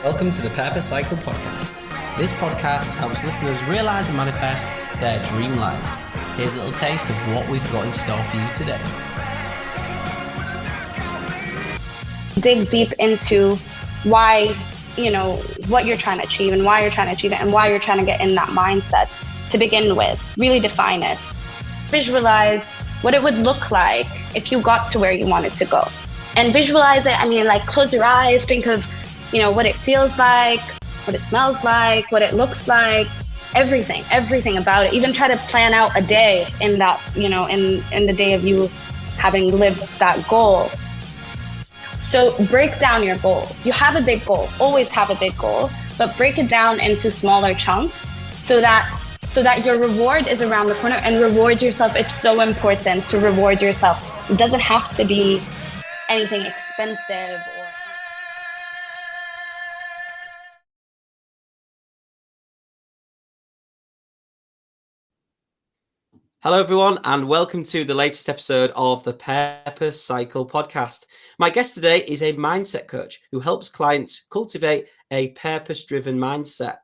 Welcome to the Purpose Cycle podcast. This podcast helps listeners realize and manifest their dream lives. Here's a little taste of what we've got in store for you today. Dig deep into why, what you're trying to achieve and why you're trying to achieve it and why you're trying to get in that mindset to begin with. Really define it. Visualize what it would look like if you got to where you wanted to go. And visualize it, close your eyes, think of what it feels like, what it smells like, what it looks like, everything about it. Even try to plan out a day in that, in the day of you having lived that goal. So break down your goals. You have a big goal, always have a big goal, but break it down into smaller chunks so that your reward is around the corner. And reward yourself. It's so important to reward yourself. It doesn't have to be anything expensive or Hello, everyone, and welcome to the latest episode of the Purpose Cycle podcast. My guest today is a mindset coach who helps clients cultivate a purpose-driven mindset.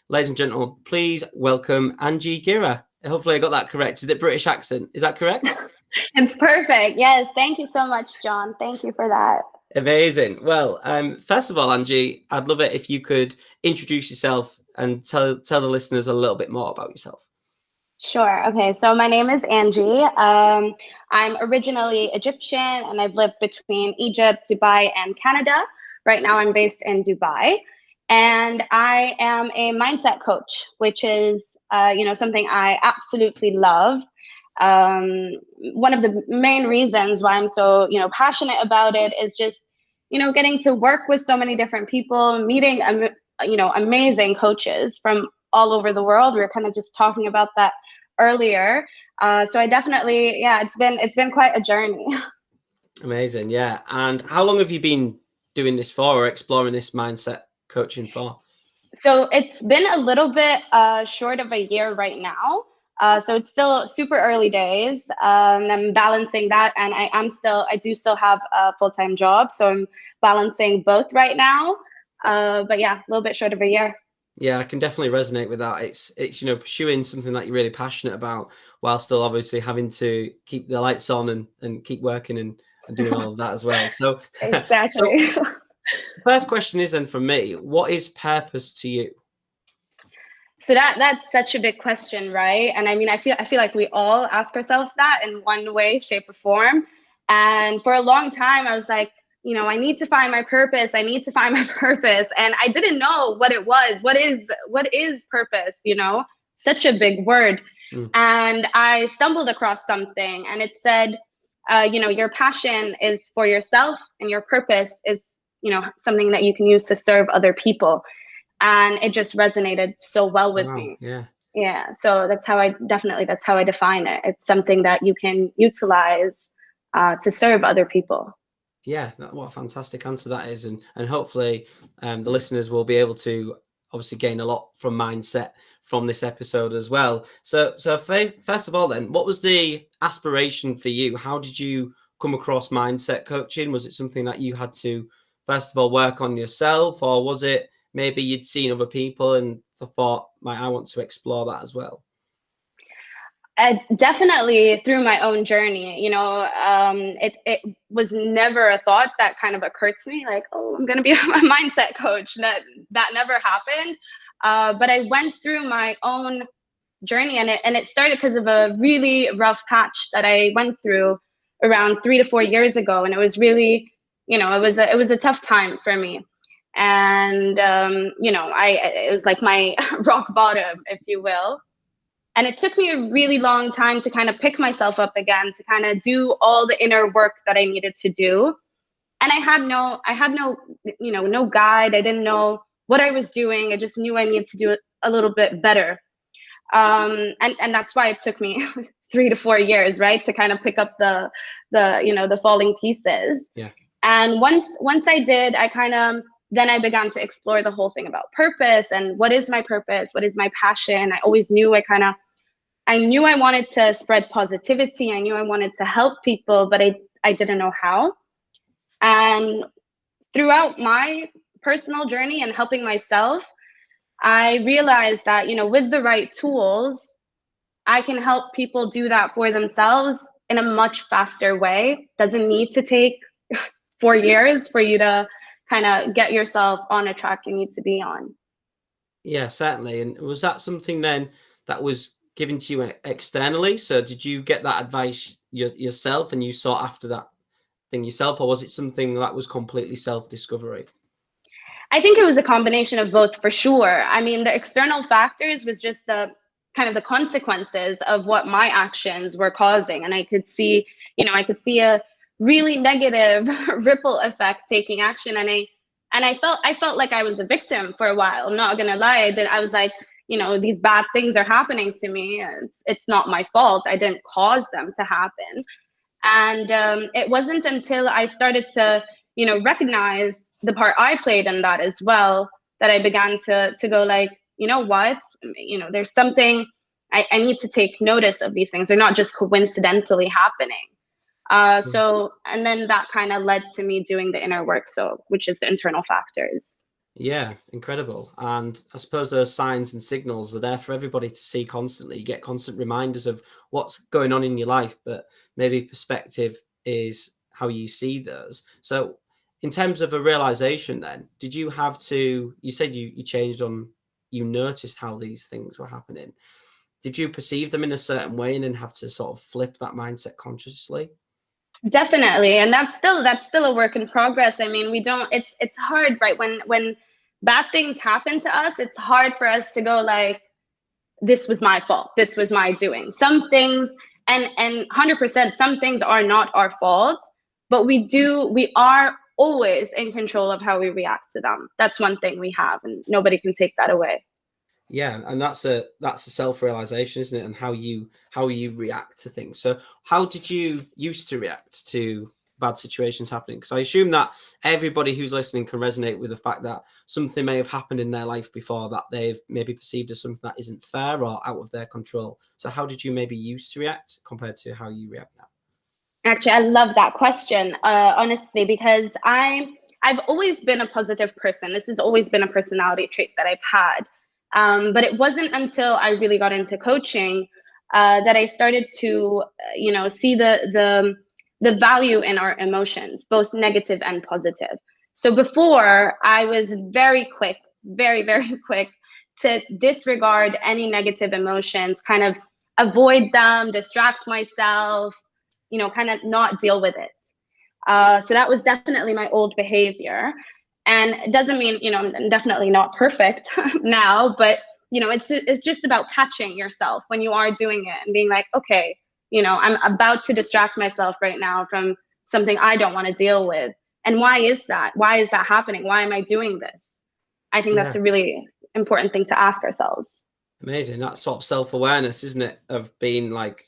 Ladies and gentlemen, please welcome Angie Gira. Hopefully I got that correct. Is it British accent? Is that correct? It's perfect. Yes. Thank you so much, John. Thank you for that. Amazing. Well, first of all, Angie, I'd love it if you could introduce yourself and tell the listeners a little bit more about yourself. Sure. Okay. So my name is Angie. I'm originally Egyptian and I've lived between Egypt, Dubai, and Canada. Right now I'm based in Dubai. And I am a mindset coach, which is, something I absolutely love. One of the main reasons why I'm so, passionate about it is just, getting to work with so many different people, meeting, amazing coaches from all over the world. We were kind of just talking about that earlier. So I definitely, it's been quite a journey. Amazing. Yeah. And how long have you been doing this for or exploring this mindset coaching for? So it's been a little bit short of a year right now. So it's still super early days. I'm balancing that, and I do still have a full-time job, so I'm balancing both right now. But yeah, a little bit short of a year. Yeah, I can definitely resonate with that. It's pursuing something that you're really passionate about while still obviously having to keep the lights on and keep working and doing all of that as well. So Exactly. So first question is then from me, what is purpose to you? So that's such a big question, right? And I feel like we all ask ourselves that in one way, shape, or form. And for a long time, I was like, I need to find my purpose. I need to find my purpose. And I didn't know what it was. What is purpose? Such a big word. And I stumbled across something and it said, your passion is for yourself and your purpose is, something that you can use to serve other people. And it just resonated so well with me. Yeah. So that's how I define it. It's something that you can utilize to serve other people. Yeah, what a fantastic answer that is. And hopefully the listeners will be able to obviously gain a lot from mindset from this episode as well. So first of all then, what was the aspiration for you? How did you come across mindset coaching? Was it something that you had to, first of all, work on yourself, or was it maybe you'd seen other people and thought, I want to explore that as well? Definitely through my own journey, it was never a thought that kind of occurred to me, like, oh, I'm going to be a mindset coach. That never happened. But I went through my own journey, and it started because of a really rough patch that I went through around 3 to 4 years ago, and it was really, it was a tough time for me. And it was like my rock bottom, if you will. And it took me a really long time to kind of pick myself up again, to kind of do all the inner work that I needed to do. And I had no, no guide. I didn't know what I was doing. I just knew I needed to do it a little bit better. And that's why it took me 3 to 4 years, right, to kind of pick up the falling pieces. Yeah. And once I did, then I began to explore the whole thing about purpose and what is my purpose? What is my passion? I always knew I knew I wanted to spread positivity. I knew I wanted to help people, but I didn't know how. And throughout my personal journey and helping myself, I realized that, with the right tools, I can help people do that for themselves in a much faster way. Doesn't need to take 4 years for you to kind of get yourself on a track you need to be on. Yeah, certainly. And was that something then that was given to you externally? So did you get that advice yourself and you sought after that thing yourself, or was it something that was completely self-discovery? I think it was a combination of both for sure. I mean, the external factors was just the kind of the consequences of what my actions were causing. And I could see a really negative ripple effect taking action. And I felt like I was a victim for a while. I'm not gonna lie. That I was like, these bad things are happening to me. It's not my fault. I didn't cause them to happen. And it wasn't until I started to, recognize the part I played in that as well, that I began to go like, you know what, there's something, I need to take notice of these things. They're not just coincidentally happening. So, and then that kind of led to me doing the inner work, so which is the internal factors. Yeah, incredible. And I suppose those signs and signals are there for everybody to see constantly. You get constant reminders of what's going on in your life, but maybe perspective is how you see those. So, in terms of a realization, then, did you have to? You said you changed on, you noticed how these things were happening. Did you perceive them in a certain way and then have to sort of flip that mindset consciously? Definitely, and that's still a work in progress. I mean, we don't. It's hard, right? When bad things happen to us, it's hard for us to go like, this was my fault. This was my doing. Some things, and 100%, some things are not our fault, but we are always in control of how we react to them. That's one thing we have, and nobody can take that away. Yeah, and that's a self-realization, isn't it? And how you react to things. So how did you used to react to bad situations happening? Because I assume that everybody who's listening can resonate with the fact that something may have happened in their life before that they've maybe perceived as something that isn't fair or out of their control. So how did you maybe used to react compared to how you react now? Actually, I love that question, honestly, because I've always been a positive person. This has always been a personality trait that I've had. But it wasn't until I really got into coaching that I started to, see the value in our emotions, both negative and positive. So before, I was very quick, very, very quick to disregard any negative emotions, kind of avoid them, distract myself, kind of not deal with it. So that was definitely my old behavior. And it doesn't mean, I'm definitely not perfect now, but it's just about catching yourself when you are doing it and being like, okay, I'm about to distract myself right now from something I don't want to deal with. And why is that? Why is that happening? Why am I doing this? I think that's Yeah, a really important thing to ask ourselves. amazing. That sort of self-awareness, isn't it? Of being like,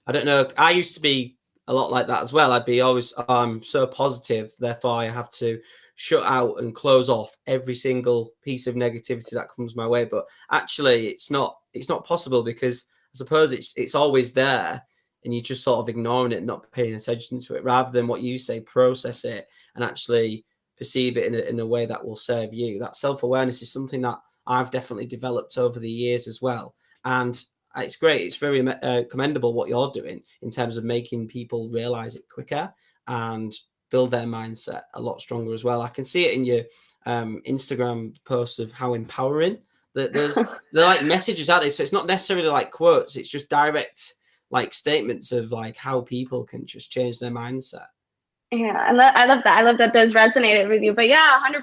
I don't know. I used to be a lot like that as well. I'd be always, I'm so positive, therefore I have to shut out and close off every single piece of negativity that comes my way. But actually, it's not possible, because I suppose it's always there, and you're just sort of ignoring it, not paying attention to it, rather than what you say, process it and actually perceive it in a way that will serve you. That self-awareness is something that I've definitely developed over the years as well. And it's great. It's very commendable what you're doing in terms of making people realize it quicker and build their mindset a lot stronger as well. I can see it in your Instagram posts of how empowering that they're like messages out there. So it's not necessarily like quotes. It's just direct like statements of like how people can just change their mindset. Yeah, I love that. I love that those resonated with you. But yeah, 100%.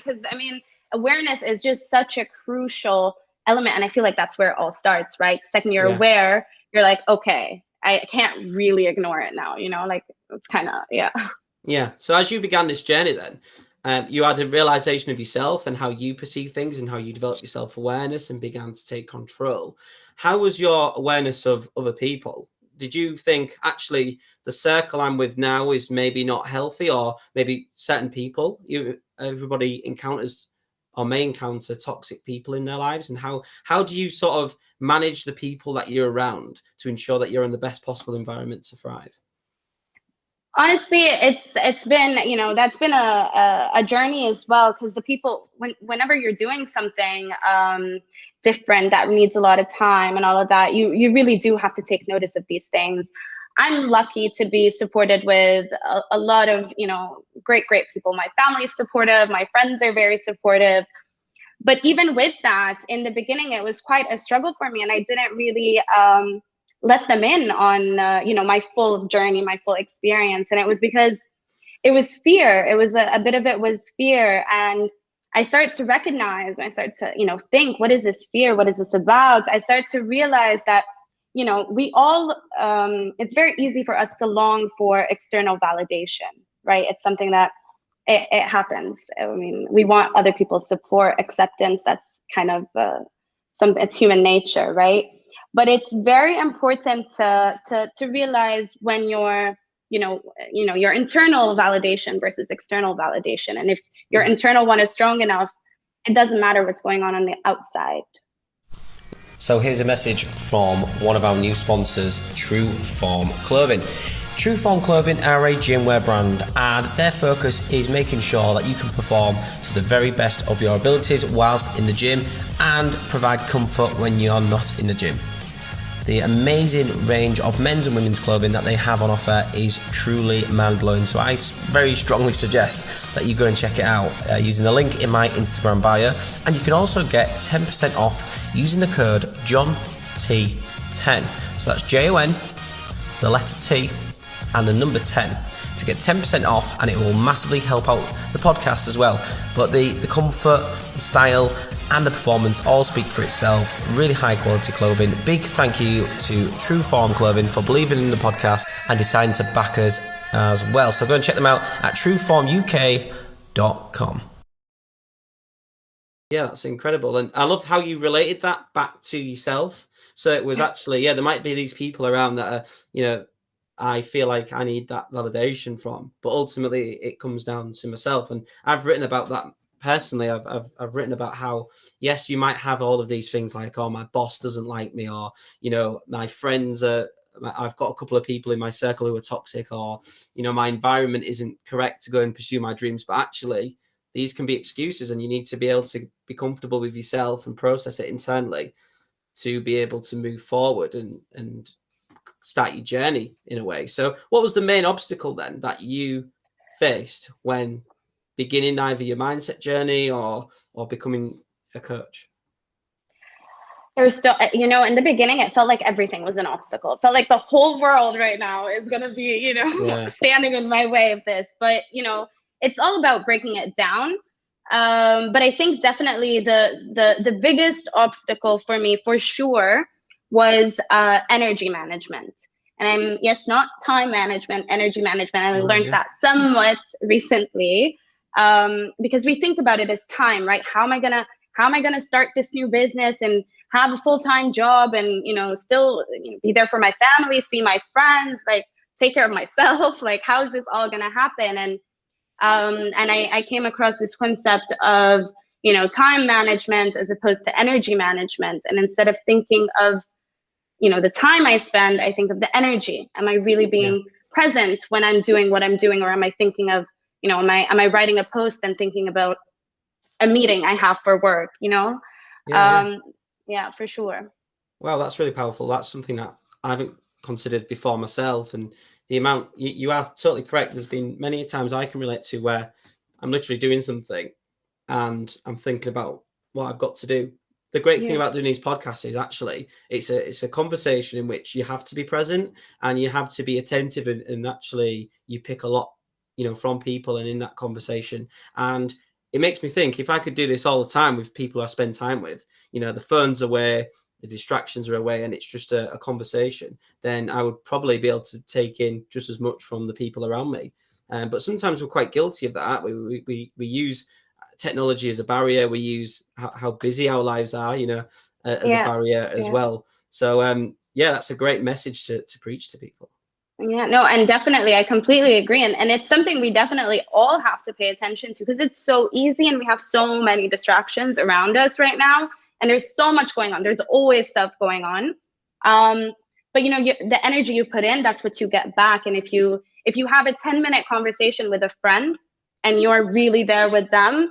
Because I mean, awareness is just such a crucial element, and I feel like that's where it all starts, right? Second you're Yeah. aware, you're like, okay, I can't really ignore it now. Like it's kind of, yeah. Yeah. So as you began this journey, then you had a realization of yourself and how you perceive things and how you developed your self awareness and began to take control. How was your awareness of other people? Did you think actually the circle I'm with now is maybe not healthy, or maybe certain people everybody encounters or may encounter toxic people in their lives, and how do you sort of manage the people that you're around to ensure that you're in the best possible environment to thrive? Honestly, it's been, that's been a journey as well, because the people, whenever you're doing something different that needs a lot of time and all of that, you really do have to take notice of these things. I'm lucky to be supported with a lot of, great people. My family's supportive, my friends are very supportive. But even with that, in the beginning, it was quite a struggle for me, and I didn't really let them in on my full journey, my full experience. And it was because it was fear. It was a bit of it was fear. And I started to recognize, I started to think, what is this fear, what is this about? I started to realize that we all it's very easy for us to long for external validation, right? It's something that it happens. I mean, we want other people's support, acceptance. That's kind of it's human nature, right? But it's very important to realize when your internal validation versus external validation. And if your internal one is strong enough, it doesn't matter what's going on the outside. So here's a message from one of our new sponsors, True Form Clothing. True Form Clothing are a gymwear brand, and their focus is making sure that you can perform to the very best of your abilities whilst in the gym and provide comfort when you're not in the gym. The amazing range of men's and women's clothing that they have on offer is truly mind-blowing, so I very strongly suggest that you go and check it out using the link in my Instagram bio, and you can also get 10% off using the code JOHNT10. So that's JON, the letter T, and the number 10 to get 10% off, and it will massively help out the podcast as well. But the comfort, the style, and the performance all speak for itself. Really high quality clothing. Big thank you to True Form Clothing for believing in the podcast and deciding to back us as well. So go and check them out at trueformuk.com. Yeah, that's incredible. And I love how you related that back to yourself. So it was actually, there might be these people around that are, I feel like I need that validation from, but ultimately it comes down to myself. And I've written about that personally. I've written about how, yes, you might have all of these things like, oh, my boss doesn't like me, or, my friends I've got a couple of people in my circle who are toxic, or, my environment isn't correct to go and pursue my dreams. But actually, these can be excuses, and you need to be able to be comfortable with yourself and process it internally to be able to move forward and start your journey in a way. So what was the main obstacle then that you faced when beginning either your mindset journey or becoming a coach? There's still, in the beginning, it felt like everything was an obstacle. It felt like the whole world right now is going to be, standing in my way of this. But, it's all about breaking it down. But I think definitely the biggest obstacle for me, for sure, was energy management. And not time management, energy management. And I learned that somewhat recently, because we think about it as time, right? How am I gonna start this new business and have a full-time job and still be there for my family, see my friends, like take care of myself? Like, how is this all gonna happen? And I came across this concept of time management as opposed to energy management. And instead of thinking of the time I spend, I think of the energy. Am I really being present when I'm doing what I'm doing, or am I thinking of am I writing a post and thinking about a meeting I have for work? Yeah, for sure. Wow, that's really powerful. That's something that I haven't considered before myself. And the amount, you are totally correct. There's been many times I can relate to where I'm literally doing something and I'm thinking about what I've got to do. The great thing about doing these podcasts is actually it's a conversation in which you have to be present and you have to be attentive, and actually you pick a lot, from people and in that conversation. And it makes me think, if I could do this all the time with people I spend time with, the phone's away, the distractions are away, and it's just a conversation, then I would probably be able to take in just as much from the people around me. But sometimes we're quite guilty of that. We use technology as a barrier. We use how busy our lives are, as a barrier as well. So that's a great message to preach to people. Yeah, no, and definitely, I completely agree. And it's something we definitely all have to pay attention to, because it's so easy and we have so many distractions around us right now. And there's so much going on. There's always stuff going on. But the energy you put in, that's what you get back. And if you if you have a 10-minute conversation with a friend and you're really there with them,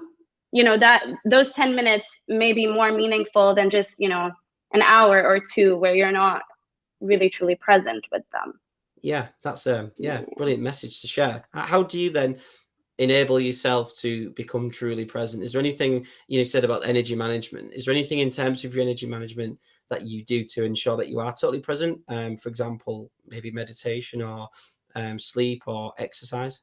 you know, that those 10 minutes may be more meaningful than just, you know, an hour or two where you're not really truly present with them. Yeah, that's a brilliant message to share. How do you then enable yourself to become truly present? Is there anything, you know, said about energy management? Is there anything in terms of your energy management that you do to ensure that you are totally present? For example, maybe meditation or sleep or exercise?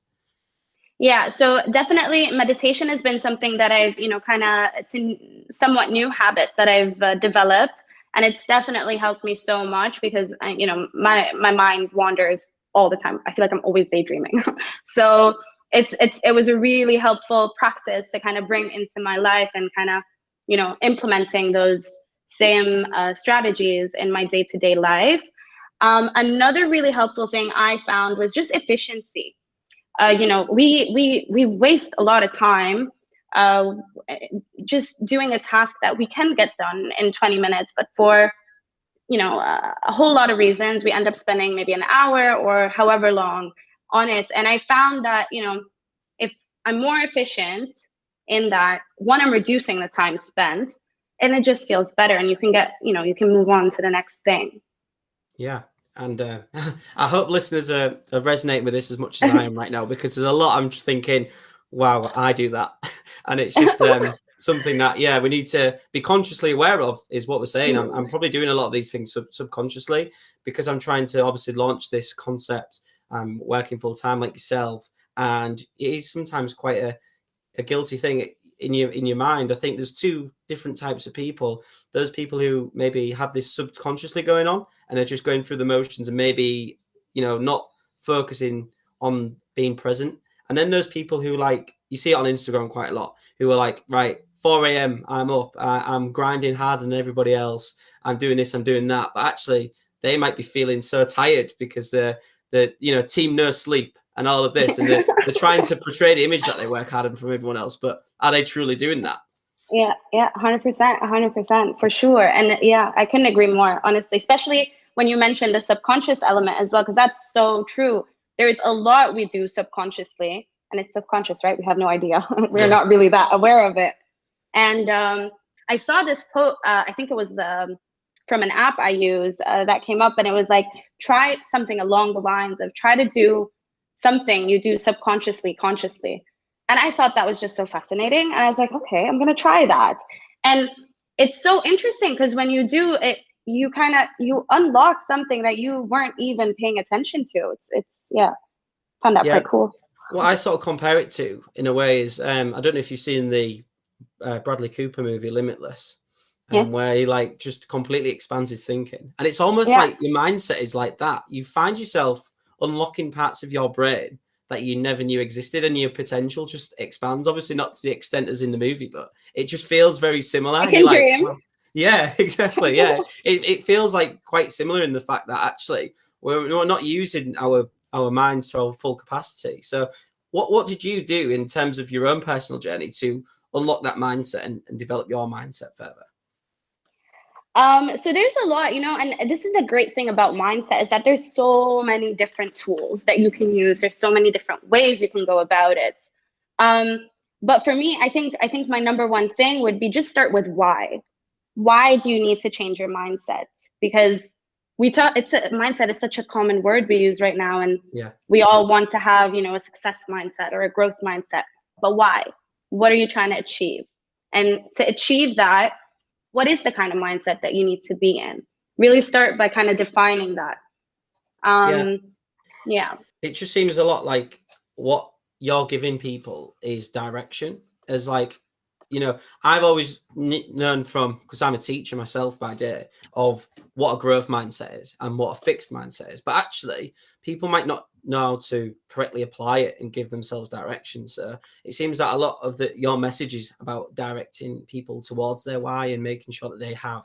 Yeah, so definitely meditation has been something that I've, you know, kind of, it's a somewhat new habit that I've developed. And it's definitely helped me so much because, you know, my mind wanders all the time. I feel like I'm always daydreaming. So it was a really helpful practice to kind of bring into my life and kind of, you know, implementing those same strategies in my day-to-day life. Another really helpful thing I found was just efficiency. You know, we waste a lot of time uh, just doing a task that we can get done in 20 minutes, but for, you know, a whole lot of reasons, we end up spending maybe an hour or however long on it. And I found that, you know, if I'm more efficient in that, one, I'm reducing the time spent, and it just feels better, and you can get, you know, you can move on to the next thing. Yeah. And I hope listeners are resonating with this as much as I am right now, because there's a lot I'm just thinking, wow, I do that. And it's just something that, yeah, we need to be consciously aware of, is what we're saying. I'm probably doing a lot of these things subconsciously, because I'm trying to obviously launch this concept. I'm working full time like yourself. And it is sometimes quite a guilty thing in your mind. I think there's two different types of people. Those people who maybe have this subconsciously going on and are just going through the motions and maybe, you know, not focusing on being present. And then those people who, like, you see it on Instagram quite a lot, who are like, right, 4 a.m. I'm up, I'm grinding harder than everybody else, I'm doing this, I'm doing that. But actually they might be feeling so tired because they're you know, team no sleep and all of this, and they're trying to portray the image that they work harder from everyone else, but are they truly doing that? Yeah, yeah, 100%, 100% for sure. And yeah, I couldn't agree more, honestly, especially when you mentioned the subconscious element as well, because that's so true. There's a lot we do subconsciously, and it's subconscious, right? We have no idea. We're Yeah. not really that aware of it. And I saw this quote, I think it was from an app I use that came up, and it was like, try something along the lines of try to do something you do subconsciously, consciously. And I thought that was just so fascinating. And I was like, okay, I'm going to try that. And it's so interesting because when you do it, you kind of, you unlock something that you weren't even paying attention to. It's yeah, found that Yeah. quite cool. What I sort of compare it to in a way is, I don't know if you've seen the Bradley Cooper movie Limitless, Yeah. where he like just completely expands his thinking, and it's almost Yeah. like your mindset is like that. You find yourself unlocking parts of your brain that you never knew existed, and your potential just expands. Obviously, not to the extent as in the movie, but it just feels very similar. I And you're can like, dream. wow. Yeah, exactly. Yeah, it feels like quite similar in the fact that actually we're not using our minds to our full capacity. So, what did you do in terms of your own personal journey to unlock that mindset and develop your mindset further? So there's a lot, you know, and this is a great thing about mindset is that there's so many different tools that you can use. There's so many different ways you can go about it. But for me, I think my number one thing would be just start with why. Why do you need to change your mindset? Because we talk, mindset is such a common word we use right now, and Yeah. we all want to have, you know, a success mindset or a growth mindset. But why? What are you trying to achieve? And to achieve that, what is the kind of mindset that you need to be in? Really start by kind of defining that. Yeah. Um, yeah. It just seems a lot like what you're giving people is direction. As like, you know, I've always known from, because I'm a teacher myself by day, of what a growth mindset is and what a fixed mindset is. But actually, people might not know how to correctly apply it and give themselves direction. So it seems that a lot of your message is about directing people towards their why and making sure that they have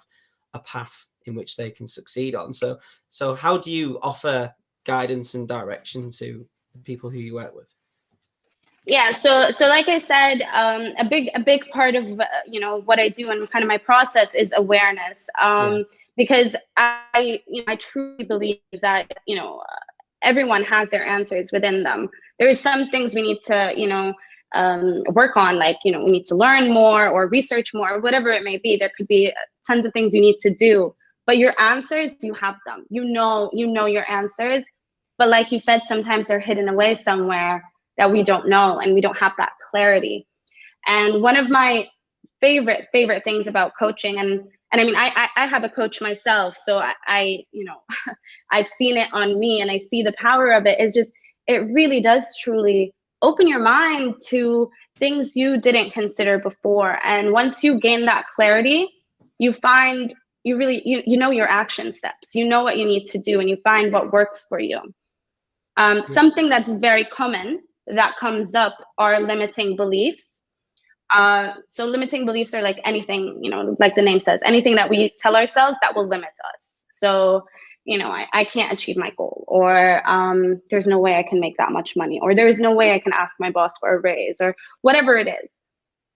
a path in which they can succeed on. So how do you offer guidance and direction to the people who you work with? Yeah, so like I said, a big part of you know, what I do and kind of my process is awareness. Yeah. Because I truly believe that, you know, everyone has their answers within them. There is some things we need to, work on, like, we need to learn more or research more, or whatever it may be. There could be tons of things you need to do, but your answers, you have them. You know your answers, but like you said, sometimes they're hidden away somewhere that we don't know, and we don't have that clarity. And one of my favorite things about coaching, and I mean, I have a coach myself, so I I've seen it on me, and I see the power of it. Is just, it really does truly open your mind to things you didn't consider before. And once you gain that clarity, you find you really you know your action steps. You know what you need to do, and you find what works for you. Something that's very common that comes up are limiting beliefs. So limiting beliefs are like anything, like the name says, anything that we tell ourselves that will limit us. So, I can't achieve my goal, or there's no way I can make that much money, or there's no way I can ask my boss for a raise, or whatever it is.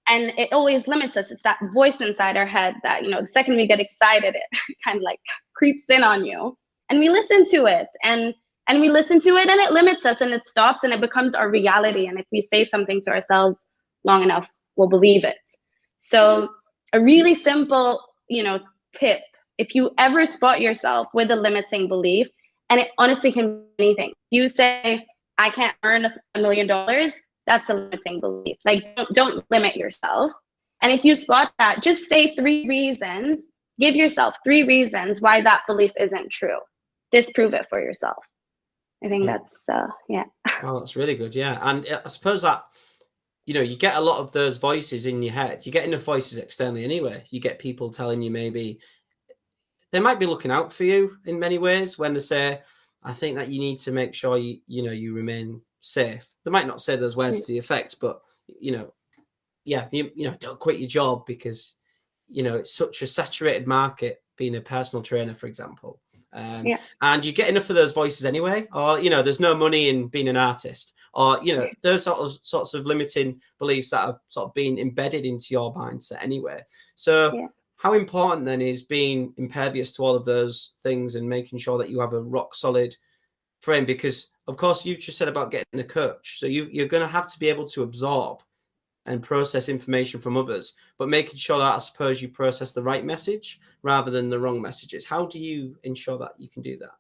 And it always limits us. It's that voice inside our head that, the second we get excited, it kind of like creeps in on you, and we listen to it, and we listen to it, and it limits us, and it stops, and it becomes our reality. And if we say something to ourselves long enough, we'll believe it. So a really simple, tip, if you ever spot yourself with a limiting belief, and it honestly can be anything. You say, I can't earn $1 million, that's a limiting belief. Like, don't limit yourself. And if you spot that, just say 3 reasons, give yourself 3 reasons why that belief isn't true. Disprove it for yourself. I think that's, yeah. Oh, that's really good. Yeah. And I suppose that, you get a lot of those voices in your head. You get enough voices externally anyway. You get people telling you, maybe they might be looking out for you in many ways when they say, I think that you need to make sure you remain safe. They might not say those words to the effect, but don't quit your job, because it's such a saturated market being a personal trainer, for example. And you get enough of those voices anyway, or there's no money in being an artist, or those sorts of limiting beliefs that are sort of being embedded into your mindset anyway. So how important then is being impervious to all of those things and making sure that you have a rock solid frame? Because of course you just said about getting a coach, so you're going to have to be able to absorb and process information from others, but making sure that, I suppose, you process the right message rather than the wrong messages. How do you ensure that you can do that?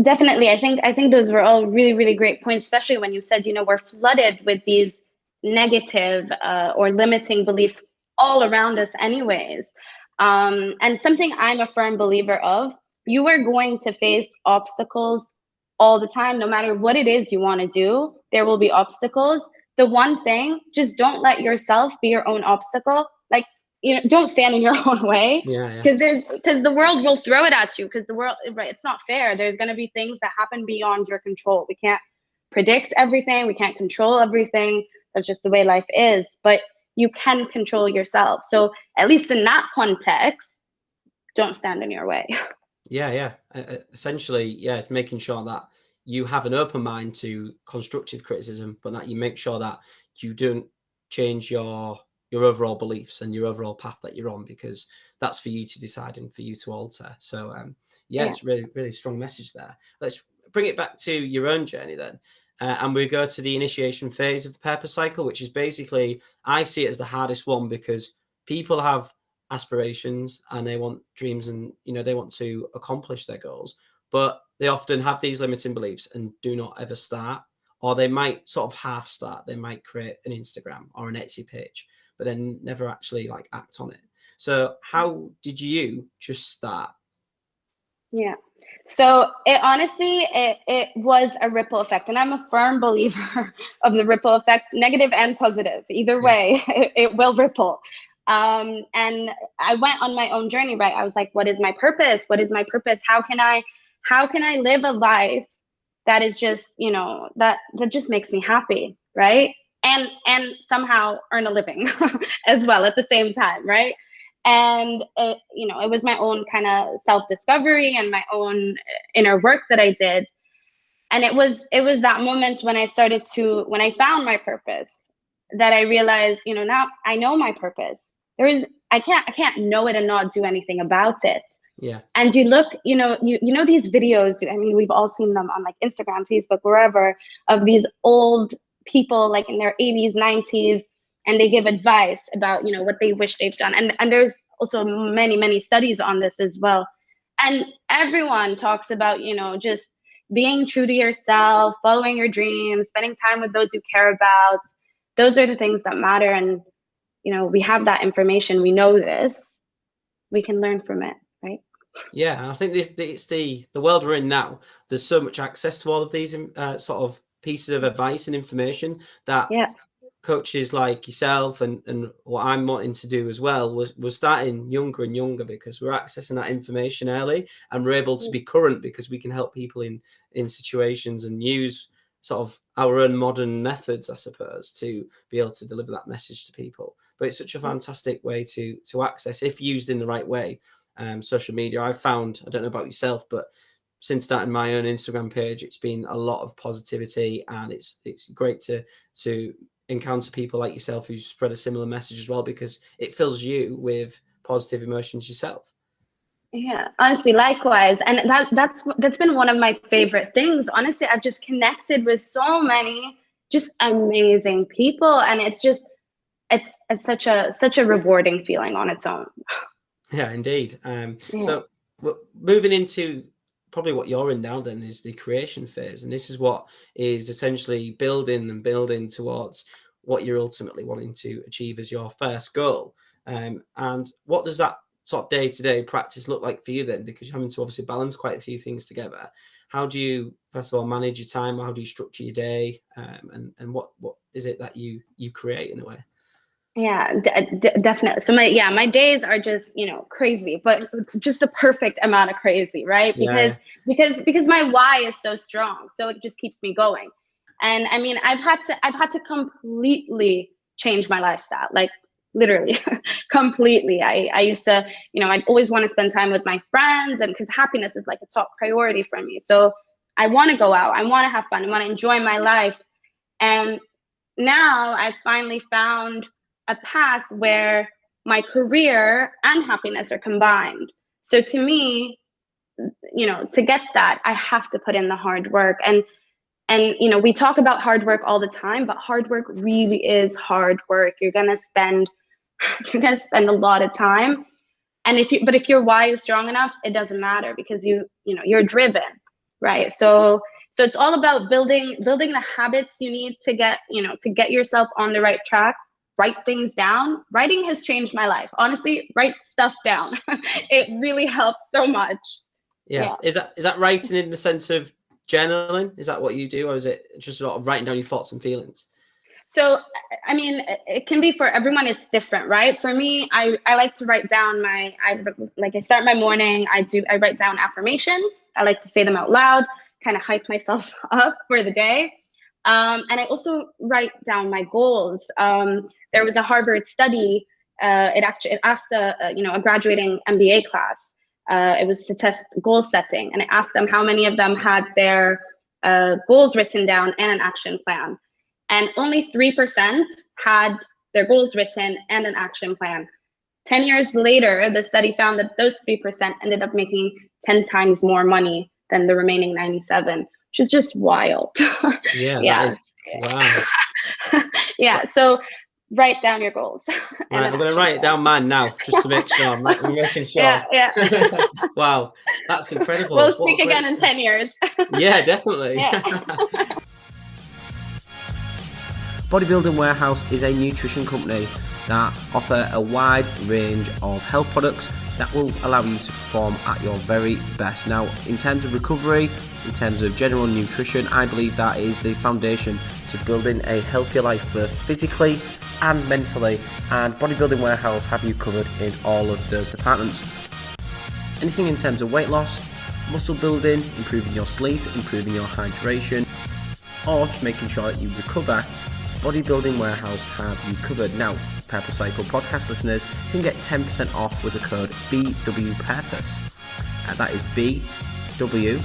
Definitely. I think those were all really, really great points, especially when you said, we're flooded with these negative or limiting beliefs all around us anyways. And something I'm a firm believer of, you are going to face obstacles all the time. No matter what it is you want to do, there will be obstacles. The one thing, just don't let yourself be your own obstacle. Like, don't stand in your own way, because the world will throw it at you, because the world, right, it's not fair. There's going to be things that happen beyond your control. We can't predict everything. We can't control everything. That's just the way life is. But you can control yourself. So at least in that context, don't stand in your way. Essentially, making sure that you have an open mind to constructive criticism, but that you make sure that you don't change your overall beliefs and your overall path that you're on, because that's for you to decide and for you to alter. So it's really, really strong message there. Let's bring it back to your own journey then. And we go to the initiation phase of the purpose cycle, which is basically, I see it as the hardest one, because people have aspirations and they want dreams, and they want to accomplish their goals, but they often have these limiting beliefs and do not ever start, or they might sort of half start. They might create an Instagram or an Etsy page, but then never actually act on it. So how did you just start? So it was a ripple effect, and I'm a firm believer of the ripple effect, negative and positive. Either way, it will ripple. And I went on my own journey, right? I was like, what is my purpose? What is my purpose? How can I live a life that is just, that just makes me happy, right? And somehow earn a living as well at the same time, right? And it was my own kind of self-discovery and my own inner work that I did. And it was that moment when I found my purpose, that I realized, now I know my purpose. I can't know it and not do anything about it. Yeah. And you look, you know these videos, I mean, we've all seen them on like Instagram, Facebook, wherever, of these old people like in their 80s, 90s, and they give advice about, what they wish they've done. And there's also many, many studies on this as well. And everyone talks about, just being true to yourself, following your dreams, spending time with those you care about. Those are the things that matter. And, we have that information. We know this. We can learn from it, right? Yeah, I think it's the world we're in now. There's so much access to all of these sort of pieces of advice and information that Yeah. coaches like yourself and what I'm wanting to do as well, we're starting younger and younger because we're accessing that information early, and we're able to be current because we can help people in situations and use sort of our own modern methods, I suppose, to be able to deliver that message to people. But it's such a fantastic way to access, if used in the right way, social media. I've found, I don't know about yourself, but since starting my own Instagram page, it's been a lot of positivity, and it's great to encounter people like yourself who spread a similar message as well, because it fills you with positive emotions yourself. Yeah, honestly, likewise. And that's been one of my favorite things. Honestly, I've just connected with so many just amazing people, and it's such a rewarding feeling on its own. Yeah, indeed. Yeah. So moving into probably what you're in now then is the creation phase, and this is what is essentially building towards what you're ultimately wanting to achieve as your first goal. And what does that sort of day-to-day practice look like for you then? Because you're having to obviously balance quite a few things together. How do you, first of all, manage your time? How do you structure your day? And what is it that you create in a way? Yeah, definitely. So my days are just, crazy, but just the perfect amount of crazy, right? Yeah. Because my why is so strong. So it just keeps me going. And I mean, I've had to completely change my lifestyle, like literally completely. I used to, I'd always want to spend time with my friends, and because happiness is like a top priority for me. So I want to go out, I want to have fun, I want to enjoy my life. And now I've finally found a path where my career and happiness are combined. So to me, to get that, I have to put in the hard work. And we talk about hard work all the time, but hard work really is hard work. You're gonna spend a lot of time. And if your why is strong enough, it doesn't matter, because you're driven, right? So it's all about building the habits you need to get yourself on the right track. Write things down. Writing has changed my life. Honestly, write stuff down. It really helps so much. Yeah. Is that writing in the sense of journaling? Is that what you do, or is it just sort of writing down your thoughts and feelings? So, I mean, it can be for everyone. It's different, right? For me, I like to write down I start my morning. I write down affirmations. I like to say them out loud, kind of hype myself up for the day. And I also write down my goals. There was a Harvard study. It asked a graduating MBA class. It was to test goal setting, and it asked them how many of them had their goals written down and an action plan. And only 3% had their goals written and an action plan. 10 years later, the study found that those 3% ended up making 10 times more money than the remaining 97, which is just wild. Yeah, Yeah. that is, wow. Yeah, so write down your goals. Right, I'm going to write it down mine now, just to make sure. I'm making sure. Yeah. Wow, that's incredible. We'll speak again in 10 years. Yeah, definitely. Yeah. Bodybuilding Warehouse is a nutrition company that offer a wide range of health products that will allow you to perform at your very best. Now, in terms of recovery, in terms of general nutrition, I believe that is the foundation to building a healthier life, both physically and mentally, and Bodybuilding Warehouse have you covered in all of those departments. Anything in terms of weight loss, muscle building, improving your sleep, improving your hydration, or just making sure that you recover, Bodybuilding Warehouse have you covered. Now, Purple Cycle podcast listeners can get 10% off with the code BWPurpose. That is BW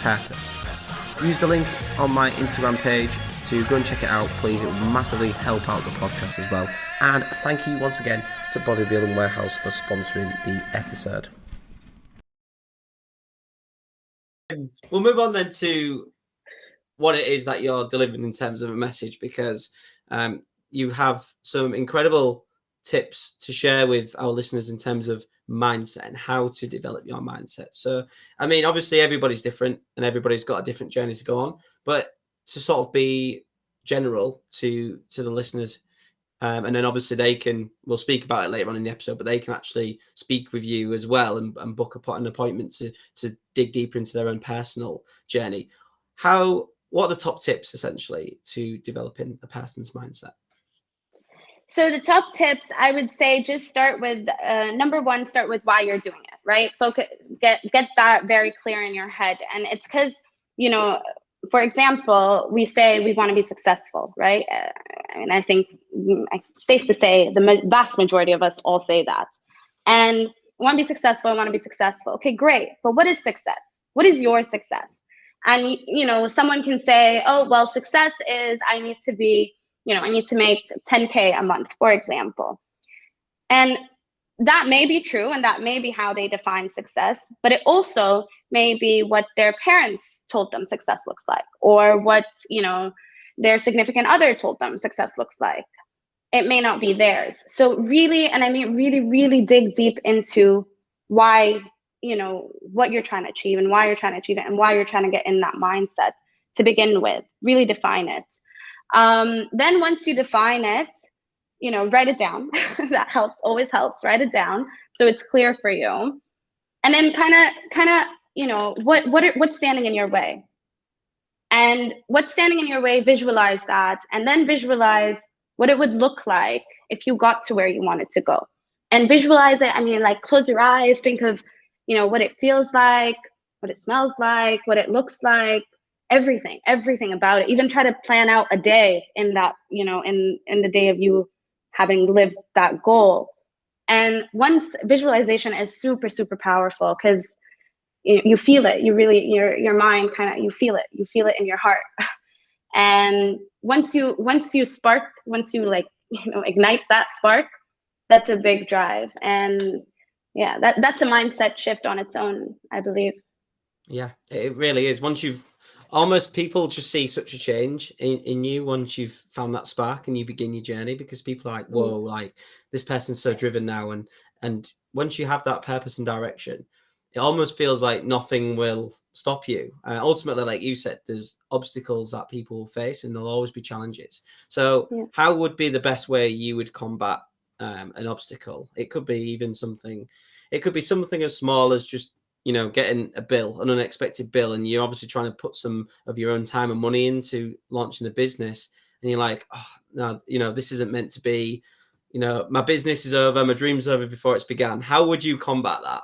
Purpose. Use the link on my Instagram page to go and check it out, please. It will massively help out the podcast as well. And thank you once again to Bodybuilding Warehouse for sponsoring the episode. We'll move on then to what it is that you're delivering in terms of a message, because you have some incredible tips to share with our listeners in terms of mindset and how to develop your mindset. So, I mean, obviously everybody's different and everybody's got a different journey to go on, but to sort of be general to the listeners, and then obviously we'll speak about it later on in the episode, but they can actually speak with you as well and book an appointment to dig deeper into their own personal journey. What are the top tips essentially to developing a person's mindset? So the top tips, I would say, just start with number one, start with why you're doing it, right? Focus, get that very clear in your head. And it's because, for example, we say we want to be successful, right? And I think it's safe to say the vast majority of us all say that. And I want to be successful, I want to be successful. Okay, great. But what is success? What is your success? And, someone can say, oh, well, success is I need to make 10K a month, for example. And that may be true, and that may be how they define success, but it also may be what their parents told them success looks like, or what, their significant other told them success looks like. It may not be theirs. So really, and I mean really, really dig deep into why, what you're trying to achieve and why you're trying to achieve it and why you're trying to get in that mindset to begin with. Really define it. Then once you define it, write it down. That helps, always helps. Write it down so it's clear for you. And then kind of, what's standing in your way? And what's standing in your way, visualize that, and then visualize what it would look like if you got to where you wanted to go. And visualize it, close your eyes, think of, what it feels like, what it smells like, what it looks like, everything about it. Even try to plan out a day in that, in the day of you having lived that goal. And once visualization is super, super powerful, because you feel it, you really, your mind you feel it in your heart. And once you ignite that spark, that's a big drive. And yeah, that's a mindset shift on its own, I believe. Yeah, it really is. People just see such a change in you once you've found that spark and you begin your journey, because people are like, whoa, like this person's so driven now. And once you have that purpose and direction, it almost feels like nothing will stop you. Ultimately, like you said, there's obstacles that people will face and there'll always be challenges. So how would be the best way you would combat an obstacle? It could be something as small as just, getting an unexpected bill, and you're obviously trying to put some of your own time and money into launching a business. And you're like, oh, no, this isn't meant to be, my business is over, my dream's over before it's began. How would you combat that?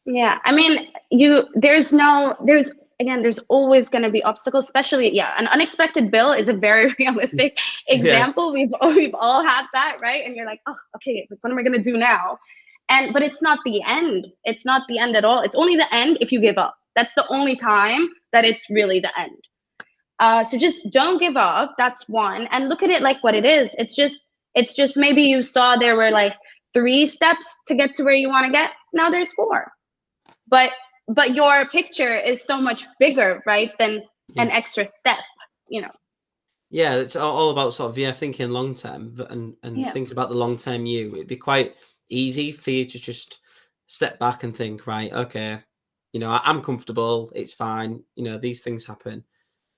Yeah, I mean, there's always going to be obstacles, especially, an unexpected bill is a very realistic example. We've all had that, right? And you're like, oh, okay, what am I going to do now? But it's not the end. It's not the end at all. It's only the end if you give up. That's the only time that it's really the end. So just don't give up. That's one. And look at it like what it is. It's just maybe you saw there were like 3 steps to get to where you want to get. Now there's 4. But your picture is so much bigger, right, than an extra step, Yeah, it's all about sort of thinking long term and thinking about the long term you. It'd be quite easy for you to just step back and think, right, okay, I'm comfortable, it's fine, these things happen,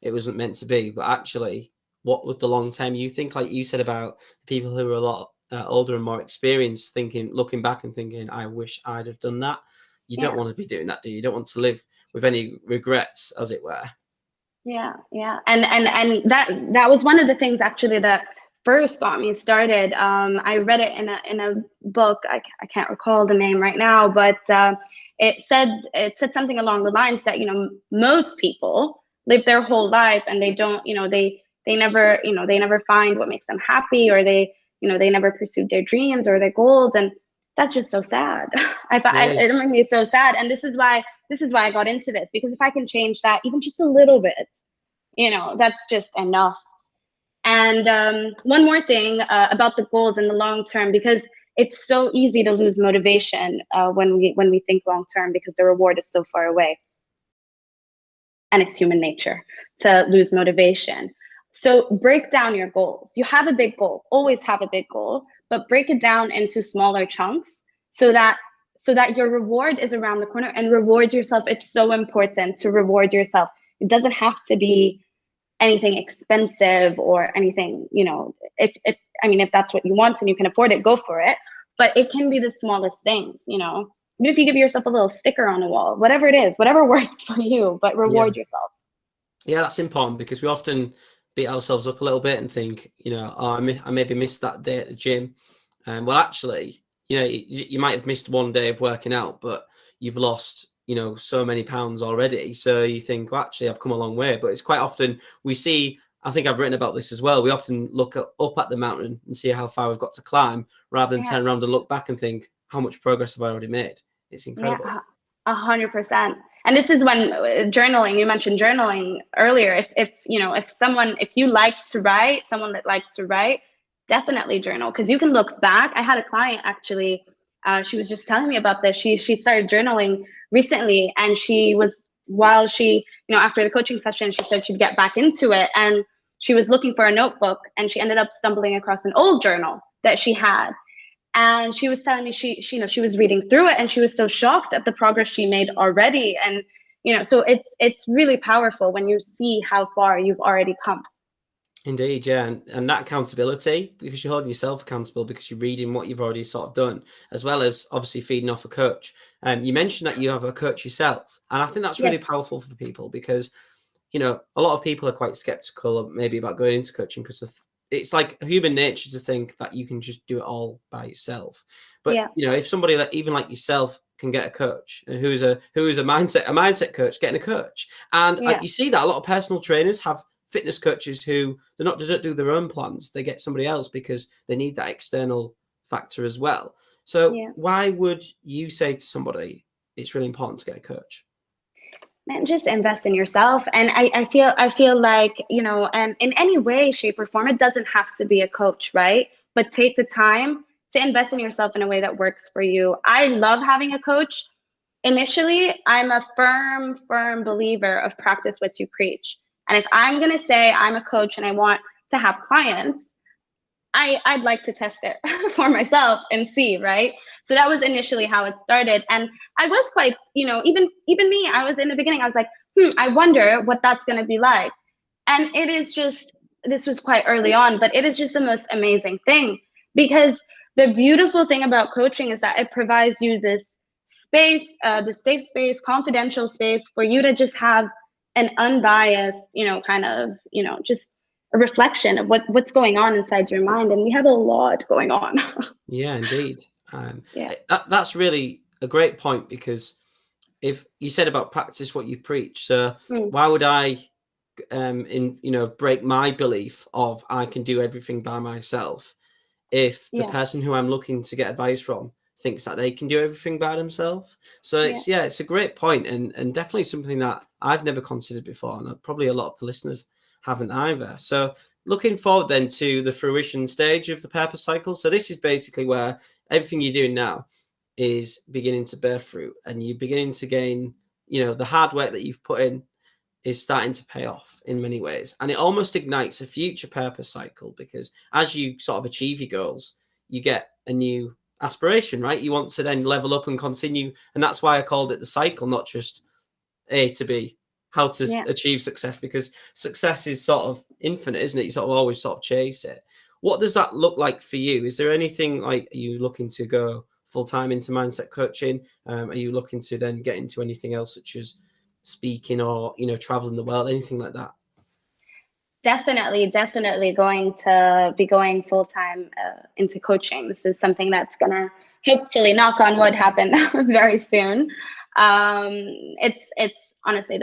it wasn't meant to be. But actually, what would the long term you think? Like you said about people who are a lot older and more experienced, looking back and thinking, I wish I'd have done that. You don't want to be doing that, do you? You don't want to live with any regrets, as it were. Yeah. And that was one of the things actually that first got me started. I read it in a book. I can't recall the name right now, but it said something along the lines that most people live their whole life and they don't they never find what makes them happy, or they never pursued their dreams or their goals, and that's just so sad. It made me so sad. And this is why I got into this, because if I can change that even just a little bit, that's just enough. And one more thing about the goals in the long term, because it's so easy to lose motivation when we think long term, because the reward is so far away. and it's human nature to lose motivation. So break down your goals. You have a big goal, always have a big goal, but break it down into smaller chunks so that your reward is around the corner. And reward yourself. It's so important to reward yourself. It doesn't have to be anything expensive or anything, if that's what you want and you can afford it, go for it. But it can be the smallest things, even if you give yourself a little sticker on the wall, whatever it is, whatever works for you, but reward yourself. Yeah, that's important, because we often beat ourselves up a little bit and think, oh, I maybe missed that day at the gym. Well, actually, you might have missed one day of working out, but you've lost, so many pounds already. So you think, well, actually, I've come a long way. But it's quite often we see, I think I've written about this as well, we often look up at the mountain and see how far we've got to climb, rather than turn around and look back and think, how much progress have I already made? It's incredible. Yeah, 100%. And this is when journaling, you mentioned journaling earlier. If you like to write, someone that likes to write, definitely journal, because you can look back. I had a client actually, she was just telling me about this. She started journaling recently, and after the coaching session, she said she'd get back into it, and she was looking for a notebook, and she ended up stumbling across an old journal that she had. And she was telling me she was reading through it, and she was so shocked at the progress she made already. And so it's really powerful when you see how far you've already come. Indeed, yeah, and that accountability, because you're holding yourself accountable, because you're reading what you've already sort of done, as well as obviously feeding off a coach. You mentioned that you have a coach yourself, and I think that's really powerful for people, because a lot of people are quite skeptical maybe about going into coaching, because it's like human nature to think that you can just do it all by yourself. But if somebody even like yourself can get a coach, who's a mindset coach, getting a coach, and you see that a lot of personal trainers have fitness coaches who they don't do their own plans. They get somebody else because they need that external factor as well. So why would you say to somebody it's really important to get a coach? Man, just invest in yourself. And I feel like, and in any way, shape, or form, it doesn't have to be a coach, right? But take the time to invest in yourself in a way that works for you. I love having a coach. Initially, I'm a firm believer of practice what you preach. And if I'm going to say I'm a coach and I want to have clients, I'd like to test it for myself and see, right? So that was initially how it started. And I was quite, even me, I was in the beginning, I was like, I wonder what that's going to be like. And it is just, this was quite early on, but it is just the most amazing thing, because the beautiful thing about coaching is that it provides you this space, the safe space, confidential space for you to just have an unbiased, just a reflection of what's going on inside your mind. And we have a lot going on. Yeah, indeed. That's really a great point, because if you said about practice what you preach, so why would I break my belief of I can do everything by myself if the person who I'm looking to get advice from thinks that they can do everything by themselves? So it's a great point, and definitely something that I've never considered before, and probably a lot of the listeners haven't either. So looking forward then to the fruition stage of the purpose cycle. So this is basically where everything you're doing now is beginning to bear fruit, and you're beginning to gain, the hard work that you've put in is starting to pay off in many ways. And it almost ignites a future purpose cycle, because as you sort of achieve your goals, you get a new aspiration, right? You want to then level up and continue. And that's why I called it the cycle, not just A to B, how to achieve success, because success is sort of infinite, isn't it? You sort of always sort of chase it. What does that look like for you? Is there anything like, are you looking to go full-time into mindset coaching? Are you looking to then get into anything else, such as speaking or, traveling the world, anything like that? Definitely going to be going full-time into coaching. This is something that's going to hopefully, knock on wood, happen very soon. It's honestly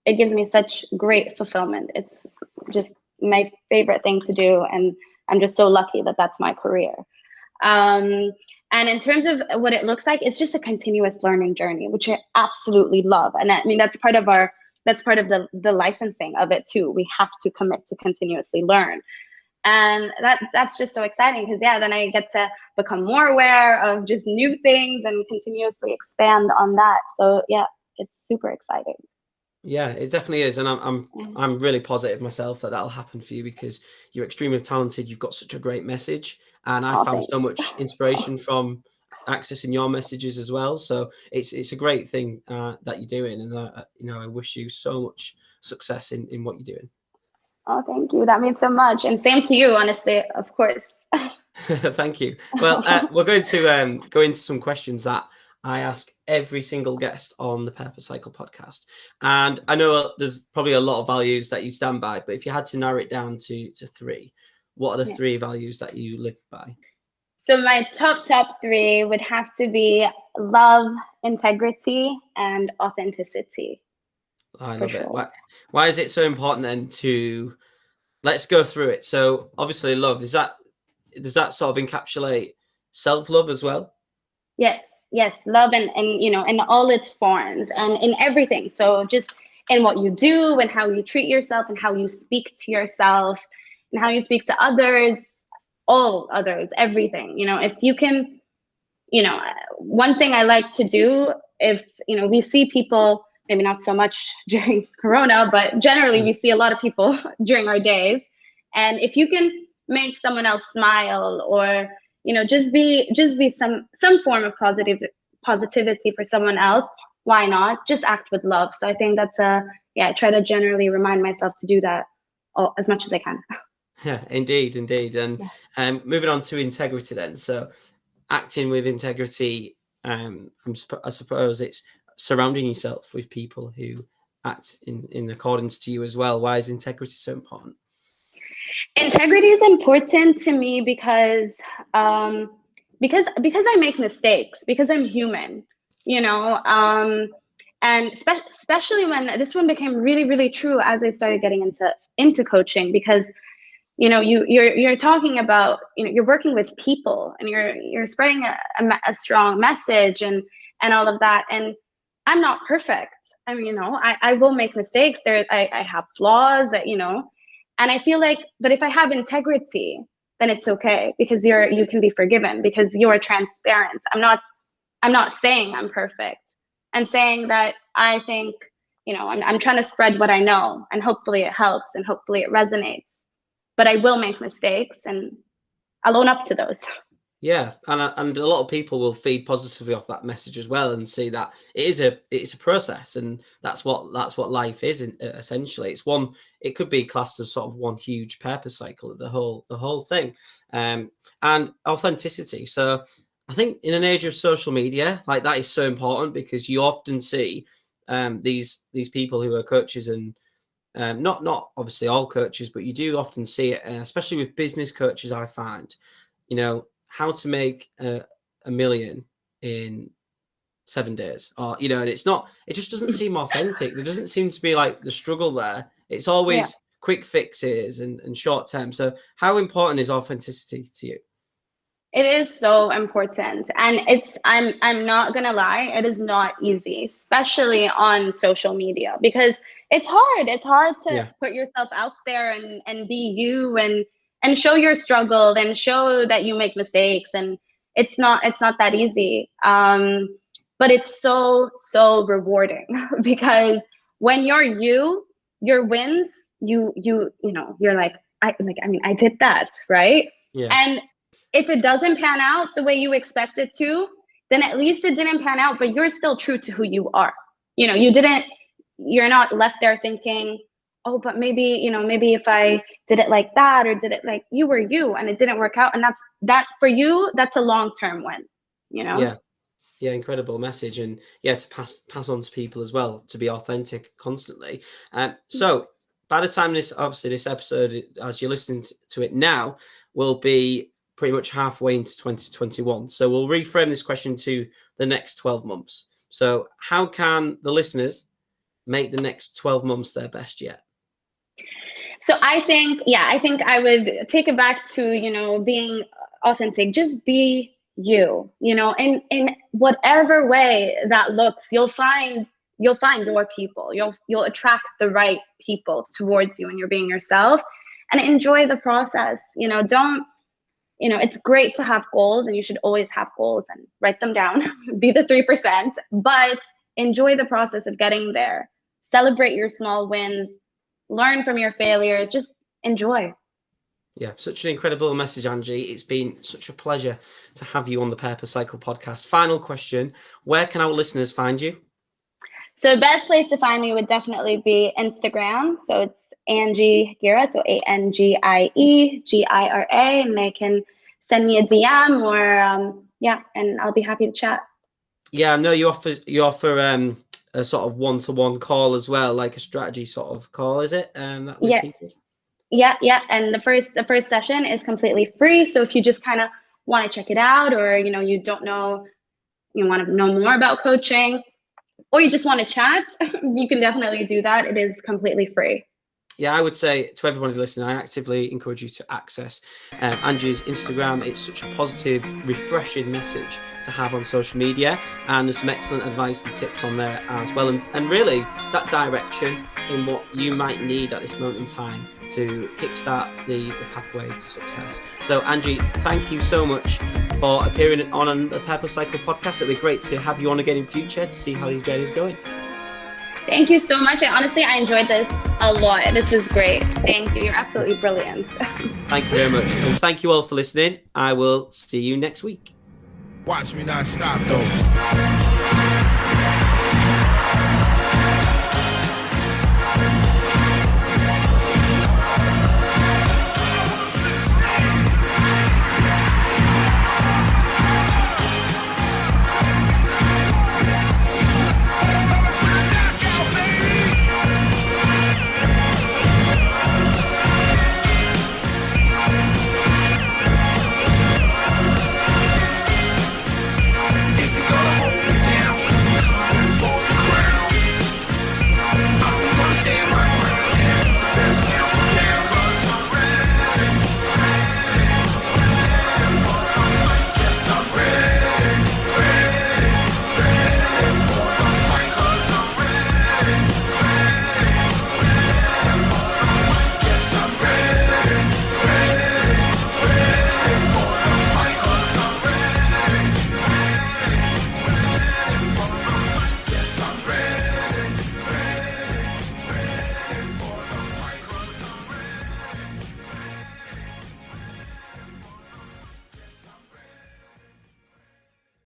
it gives me such great fulfillment. It's just my favorite thing to do, and I'm just so lucky that that's my career. And in terms of what it looks like, it's just a continuous learning journey, which I absolutely love. And I mean, that's part of the licensing of it too. We have to commit to continuously learn. And that's just so exciting, because then I get to become more aware of just new things and continuously expand on that. So it's super exciting. Yeah, it definitely is, and I'm really positive myself that that'll happen for you because you're extremely talented. You've got such a great message, and I Oh, found so thanks. much inspiration from accessing your messages as well. So it's a great thing that you're doing, and I wish you so much success in what you're doing. Oh, thank you. That means so much. And same to you, honestly, of course. Thank you. Well, we're going to go into some questions that I ask every single guest on the Purpose Cycle podcast. And I know there's probably a lot of values that you stand by, but if you had to narrow it down to three, what are the Yeah. three values that you live by? So my top three would have to be love, integrity, and authenticity, I for love it. sure. Why is it so important then to let's go through it? So obviously love, does that sort of encapsulate self-love as well? Yes, love and in all its forms and in everything. So just in what you do and how you treat yourself and how you speak to yourself and how you speak to others, all others, everything. If you can, one thing I like to do, if we see people, maybe not so much during Corona, but generally we see a lot of people during our days. And if you can make someone else smile or just be some form of positivity for someone else, why not just act with love? So I think that's I try to generally remind myself to do that as much as I can. Yeah, indeed. And Yeah. moving on to integrity then. So acting with integrity, I suppose it's surrounding yourself with people who act in accordance to you as well. Why is integrity so important? Integrity is important to me because I make mistakes, because I'm human, you know and especially when this one became really, really true as I started getting into coaching, because you're talking about, you're working with people and you're spreading a strong message and all of that, and I'm not perfect. I mean, I will make mistakes. I have flaws that, and I feel like, but if I have integrity, then it's okay, because you can be forgiven because you're transparent. I'm not saying I'm perfect. I'm saying that I think, I'm trying to spread what I know, and hopefully it helps and hopefully it resonates. But I will make mistakes and I'll own up to those. Yeah, and a lot of people will feed positively off that message as well, and see that it's a process, and that's what life is essentially. It could be classed as sort of one huge purpose cycle of the whole thing, and authenticity. So I think in an age of social media, like, that is so important, because you often see these people who are coaches, and not obviously all coaches, but you do often see it, especially with business coaches. I find, how to make a million in 7 days, or and it just doesn't seem authentic. There doesn't seem to be like the struggle there. It's Yeah. always quick fixes and short term. So how important is authenticity to you? It is so important. And I'm not gonna lie, it is not easy, especially on social media, because it's hard. It's hard to Yeah, put yourself out there and be you and show your struggle and show that you make mistakes. And it's not that easy. But it's so rewarding because when you're your wins, you're like, I did that, right? yeah, And if it doesn't pan out the way you expect it to, then at least it didn't pan out, but you're still true to who you are. You're not left there thinking, oh, but maybe if I did it like that, or did it like, you were you and it didn't work out. And that for you, that's a long-term win. yeah. Yeah, incredible message, and to pass on to people as well, to be authentic constantly. So by the time this episode, as you're listening to it now, will be pretty much halfway into 2021. So we'll reframe this question to the next 12 months. So how can the listeners make the next 12 months their best yet? So I think I would take it back to, being authentic. Just be you, in whatever way that looks. You'll find your people. You'll attract the right people towards you when you're being yourself, and enjoy the process. Don't, it's great to have goals, and you should always have goals and write them down, be the 3%, but enjoy the process of getting there. celebrate your small wins, learn from your failures, just enjoy. Yeah, such an incredible message, Angie. It's been such a pleasure to have you on the Purple Cycle podcast. Final question, where can our listeners find you? So the best place to find me would definitely be Instagram. So it's Angie Gira, so ANGIE GIRA, and they can send me a DM or and I'll be happy to chat. Yeah, I know you offer a sort of one-to-one call as well, like a strategy sort of call, is it? That with people? Yeah. And the first session is completely free. So if you just kind of want to check it out, or you don't know, you want to know more about coaching, or you just want to chat, you can definitely do that. It is completely free. Yeah, I would say to everybody listening, I actively encourage you to access Angie's Instagram. It's such a positive, refreshing message to have on social media, and there's some excellent advice and tips on there as well, and really that direction in what you might need at this moment in time to kickstart the pathway to success. So Angie, thank you so much for appearing on the Purple Cycle podcast. It'll be great to have you on again in future to see how your journey is going. Thank you so much. And honestly, I enjoyed this a lot. This was great. Thank you. You're absolutely brilliant. Thank you very much. And thank you all for listening. I will see you next week. Watch me not stop though.